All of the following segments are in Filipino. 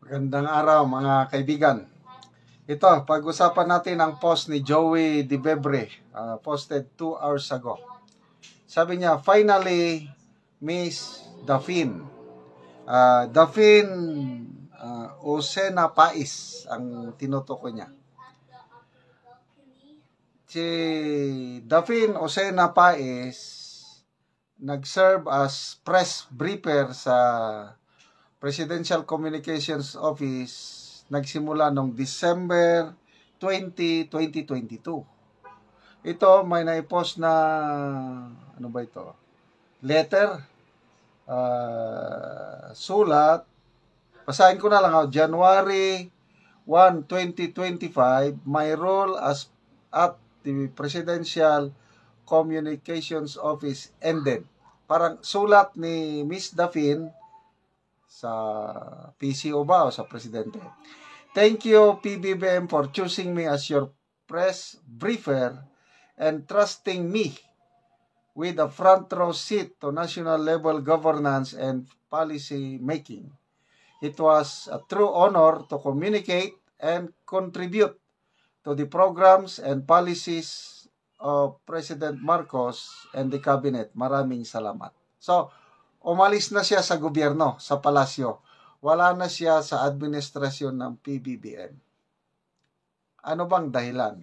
Magandang araw mga kaibigan. Ito, pag-usapan natin ang post ni Joey De Bebre, posted 2 hours ago. Sabi niya, finally, Miss Dafin. Dafin Osena Pais ang tinutukoy niya. Si Dafin Osena Pais nag-serve as press briefer sa Presidential Communications Office nagsimula noong December 20, 2022. Ito, may naipost na, ano ba ito? Letter, sulat, basahin ko na lang, January 1, 2025, my role as at the Presidential Communications Office ended. Parang sulat ni Miss Dafin sa PCO ba o sa Presidente. Thank you, PBBM, for choosing me as your press briefer and trusting me with a front row seat to national level governance and policy making. It was a true honor to communicate and contribute to the programs and policies of President Marcos and the cabinet. Maraming salamat. So, umalis na siya sa gobyerno, sa palasyo. Wala na siya sa administrasyon ng PBBM. Ano bang dahilan?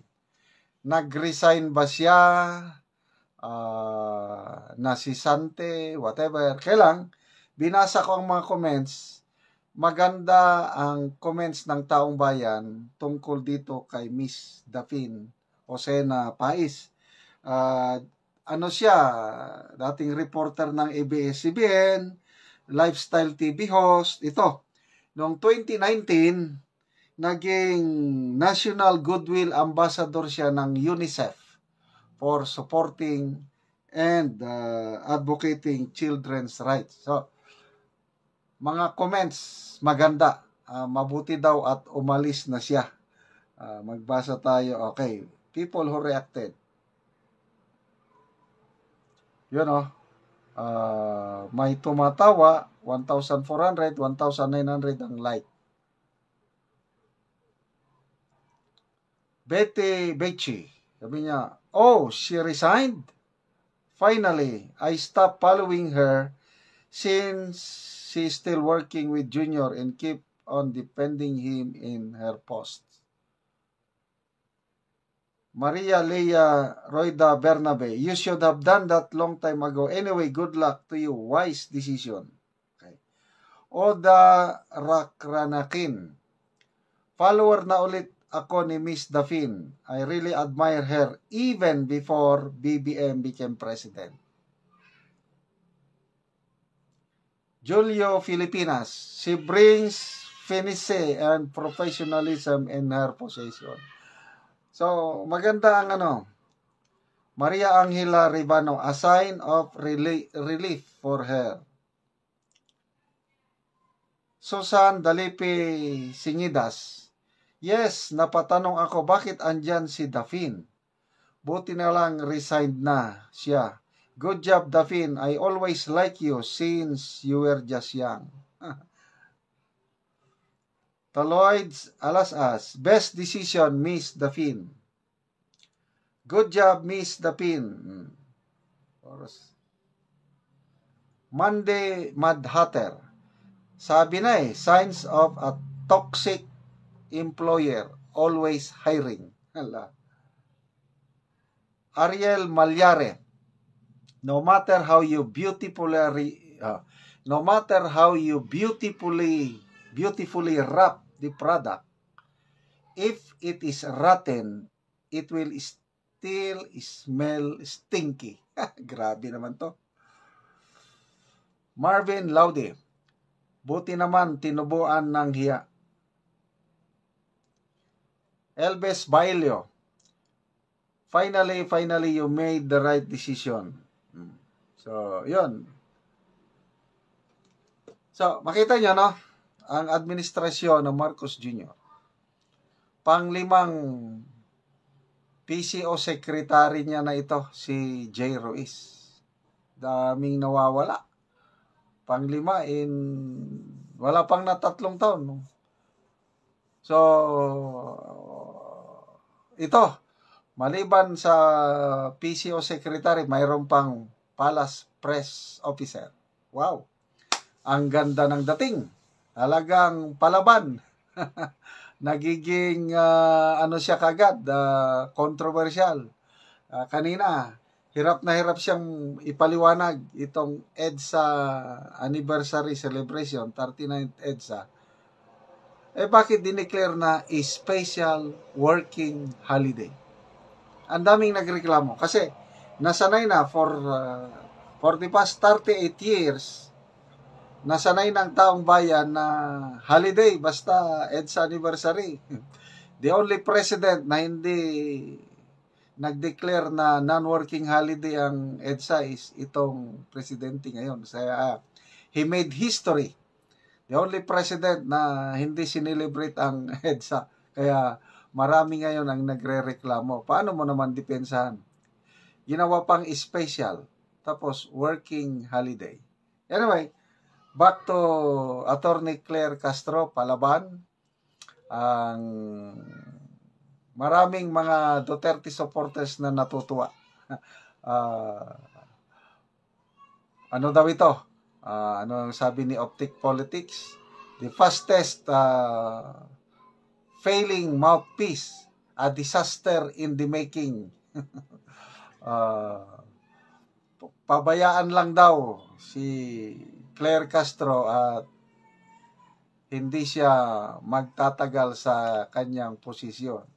Nag-resign ba siya? Nasisante? Whatever. Kailang, binasa ko ang mga comments. Maganda ang comments ng taong bayan tungkol dito kay Miss Dafin Osena Pais. Ano siya, dating reporter ng ABS-CBN, lifestyle TV host. Ito, noong 2019, naging National Goodwill Ambassador siya ng UNICEF for supporting and advocating children's rights. So, mga comments, maganda. Mabuti daw at umalis na siya. Magbasa tayo. Okay, people who reacted. Yun may tumatawa, 1,400, 1,900 ang like. Betty Bechi, sabi niya, oh, she resigned? Finally, I stopped following her since she's still working with Junior and keep on defending him in her post. Maria Leia Roida Bernabe, you should have done that long time ago. Anyway, good luck to you. Wise decision. Okay. Oda Rakranakin, follower na ulit ako ni Miss Dafin. I really admire her even before BBM became president. Julio Filipinas, she brings finesse and professionalism in her possession. So, maganda ang Maria Angela Ribano, a sign of relief for her. Susan Dalipi Singidas, yes, napatanong ako bakit andyan si Dafin. Buti na lang resigned na siya. Good job, Dafin. I always like you since you were just young. Taloids Alasas, best decision, Miss Dafin. Good job, Miss Dafin. Monday Madhatter, sabi na signs of a toxic employer, always hiring. Ariel Malyare, no matter how you beautifully wrap the product, if it is rotten, it will still smell stinky. Grabe naman to. Marvin Laude, buti naman tinubuan ng hiya. Elbes Bailio, finally you made the right decision. So, yun. So, makita nyo, ang administrasyon ng Marcos Jr. Panglimang PCO secretary niya na ito, si Jay Ruiz. Daming nawawala. Panglima wala pang na 3 taon. So, ito, maliban sa PCO secretary, mayroon pang Palace Press Officer. Wow! Ang ganda ng dating. Talagang palaban. Nagiging, ano siya kagad, controversial. Kanina, hirap na hirap siyang ipaliwanag itong EDSA anniversary celebration, 39th EDSA. Bakit dineclare na a special working holiday? Ang daming nagreklamo kasi nasanay na for the past 38 years, nasanay ng taong bayan na holiday basta EDSA anniversary. The only president na hindi nag-declare na non-working holiday ang EDSA is itong presidente ngayon. He made history. The only president na hindi sinelebrate ang EDSA. Kaya marami ngayon ang nagre-reklamo. Paano mo naman depensahan? Ginawa pang special. Tapos working holiday. Anyway, back to Attorney Claire Castro, palaban. Ang maraming mga Duterte supporters na natutuwa. Ano daw ito? Ano ang sabi ni Optic Politics? The fastest failing mouthpiece, a disaster in the making. Pabayaan lang daw si Claire Castro at hindi siya magtatagal sa kanyang posisyon.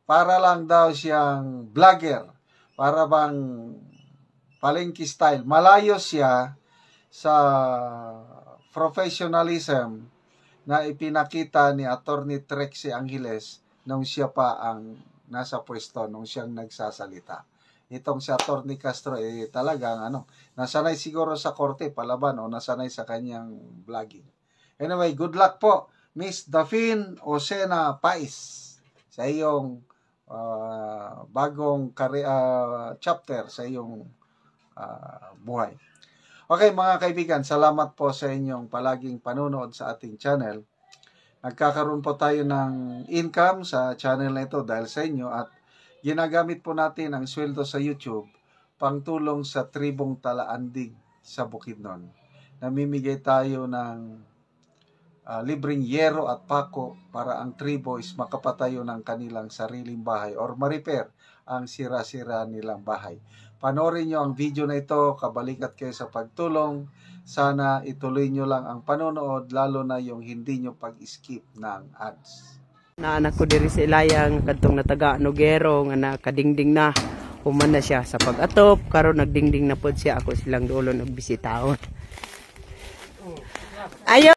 Para lang daw siyang vlogger, para bang palengke style. Malayo siya sa professionalism na ipinakita ni Attorney Trixie Angeles nung siya pa ang nasa pwesto, nung siyang nagsasalita. Itong si Attorney Castro, talagang nasanay siguro sa korte, palaban, o nasanay sa kanyang vlogging. Anyway, good luck po, Miss Daphine Osena Pais, sa iyong bagong chapter sa iyong buhay. Okay mga kaibigan, salamat po sa inyong palaging panonood sa ating channel. Nagkakaroon po tayo ng income sa channel na ito dahil sa inyo at ginagamit po natin ang sweldo sa YouTube pangtulong sa tribong Talaandig sa Bukidnon. Namimigay tayo ng libreng yero at pako para ang tribo is makapatayo ng kanilang sariling bahay or ma-repair ang sira-sira nilang bahay. Panoorin nyo ang video na ito, kabalikat kayo sa pagtulong. Sana ituloy nyo lang ang panonood, lalo na yung hindi nyo pag-skip ng ads. Naanak ko diri sa ilayang kadtong nataga Nogero nga nakadingding na human na siya sa pag-atop karon nagdingding na pod siya ako silang dulo nagbisitaon. Ayo